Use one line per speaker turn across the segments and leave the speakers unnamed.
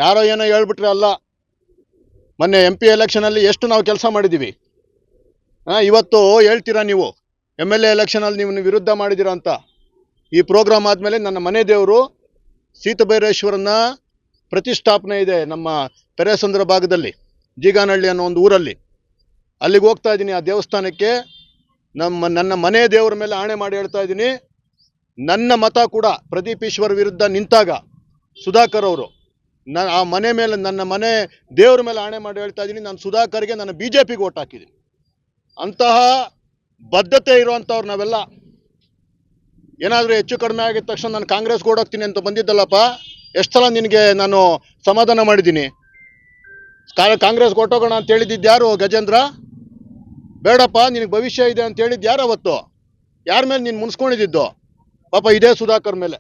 ಯಾರೋ ಏನೋ ಹೇಳ್ಬಿಟ್ರೆ ಅಲ್ಲ. ಮೊನ್ನೆ MP ಎಲೆಕ್ಷನಲ್ಲಿ ಎಷ್ಟು ನಾವು ಕೆಲಸ ಮಾಡಿದ್ದೀವಿ. ಇವತ್ತು ಹೇಳ್ತೀರಾ ನೀವು MLA ಎಲೆಕ್ಷನಲ್ಲಿ ನೀವು ವಿರುದ್ಧ ಮಾಡಿದ್ದೀರಾ ಅಂತ. ಈ ಪ್ರೋಗ್ರಾಮ್ ಆದಮೇಲೆ ನನ್ನ ಮನೆ ದೇವರು ಸೀತಭೈರೇಶ್ವರನ ಪ್ರತಿಷ್ಠಾಪನೆ ಇದೆ ನಮ್ಮ ಪೆರೇಸಂದ್ರ ಭಾಗದಲ್ಲಿ, ಜೀಗಾನಹಳ್ಳಿ ಅನ್ನೋ ಒಂದು ಊರಲ್ಲಿ. ಅಲ್ಲಿಗೆ ಹೋಗ್ತಾ ಇದ್ದೀನಿ. ಆ ದೇವಸ್ಥಾನಕ್ಕೆ ನನ್ನ ಮನೆ ದೇವರ ಮೇಲೆ ಆಣೆ ಮಾಡಿ ಹೇಳ್ತಾ ಇದ್ದೀನಿ, ನನ್ನ ಮತ ಕೂಡ ಪ್ರದೀಪ್ ಈಶ್ವರ್ ವಿರುದ್ಧ ನಿಂತಾಗ ಸುಧಾಕರ್ ಅವರು ಆ ಮನೆ ಮೇಲೆ, ನನ್ನ ಮನೆ ದೇವರ ಮೇಲೆ ಆಣೆ ಮಾಡಿ ಹೇಳ್ತಾ ಇದ್ದೀನಿ, ನಾನು ಸುಧಾಕರ್ಗೆ ನನ್ನ BJPಗೆ ಓಟ್ ಹಾಕಿದ್ದೀನಿ. ಅಂತಹ ಬದ್ಧತೆ ಇರುವಂಥವ್ರು ನಾವೆಲ್ಲ. ಏನಾದರೂ ಹೆಚ್ಚು ಕಡಿಮೆ ಆಗಿದ ತಕ್ಷಣ ನಾನು ಕಾಂಗ್ರೆಸ್ಗೆ ಓಡೋಗ್ತೀನಿ ಅಂತ ಬಂದಿದ್ದಲ್ಲಪ್ಪ. ಎಷ್ಟು ಸಲ ನಿನಗೆ ನಾನು ಸಮಾಧಾನ ಮಾಡಿದ್ದೀನಿ. ಕಾಂಗ್ರೆಸ್ಗೆ ಓಟೋಗೋಣ ಅಂತ ಹೇಳಿದ್ದು ಯಾರು? ಗಜೇಂದ್ರ. ಬೇಡಪ್ಪ ನಿನಗೆ ಭವಿಷ್ಯ ಇದೆ ಅಂತ ಹೇಳಿದ್ದು ಯಾರು ಅವತ್ತು? ಯಾರ ಮೇಲೆ ನೀನು ಮುನ್ಸ್ಕೊಂಡಿದ್ದು? ಪಾಪ ಇದೇ ಸುಧಾಕರ್ ಮೇಲೆ.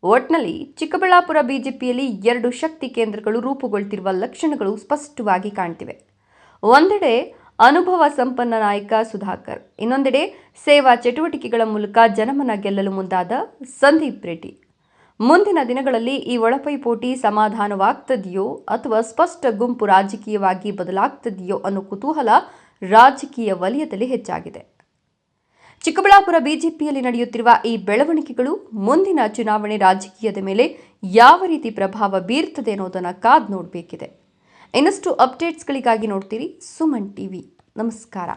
ಒಟ್ನಲ್ಲಿ ಚಿಕ್ಕಬಳ್ಳಾಪುರ ಬಿಜೆಪಿಯಲ್ಲಿ 2 ಶಕ್ತಿ ಕೇಂದ್ರಗಳು ರೂಪುಗೊಳ್ತಿರುವ ಲಕ್ಷಣಗಳು ಸ್ಪಷ್ಟವಾಗಿ ಕಾಣ್ತಿವೆ. ಒಂದೆಡೆ ಅನುಭವ ಸಂಪನ್ನ ನಾಯಕ ಸುಧಾಕರ್, ಇನ್ನೊಂದೆಡೆ ಸೇವಾ ಚಟುವಟಿಕೆಗಳ ಮೂಲಕ ಜನಮನ ಗೆಲ್ಲಲು ಮುಂದಾದ ಸಂದೀಪ್ ರೆಡ್ಡಿ. ಮುಂದಿನ ದಿನಗಳಲ್ಲಿ ಈ ಒಳಪೈಪೋಟಿ ಸಮಾಧಾನವಾಗ್ತದೆಯೋ ಅಥವಾ ಸ್ಪಷ್ಟ ಗುಂಪು ರಾಜಕೀಯವಾಗಿ ಬದಲಾಗ್ತದೆಯೋ ಅನ್ನೋ ಕುತೂಹಲ ರಾಜಕೀಯ ವಲಯದಲ್ಲಿ ಹೆಚ್ಚಾಗಿದೆ. ಚಿಕ್ಕಬಳ್ಳಾಪುರ ಬಿಜೆಪಿಯಲ್ಲಿ ನಡೆಯುತ್ತಿರುವ ಈ ಬೆಳವಣಿಗೆಗಳು ಮುಂದಿನ ಚುನಾವಣೆ ರಾಜಕೀಯದ ಮೇಲೆ ಯಾವ ರೀತಿ ಪ್ರಭಾವ ಬೀರ್ತದೆ ಅನ್ನೋದನ್ನು ಕಾದು ನೋಡಬೇಕಿದೆ. ಇನ್ನಷ್ಟು ಅಪ್ಡೇಟ್ಸ್ಗಳಿಗಾಗಿ ನೋಡ್ತೀರಿ ಸುಮನ್ TV. ನಮಸ್ಕಾರ.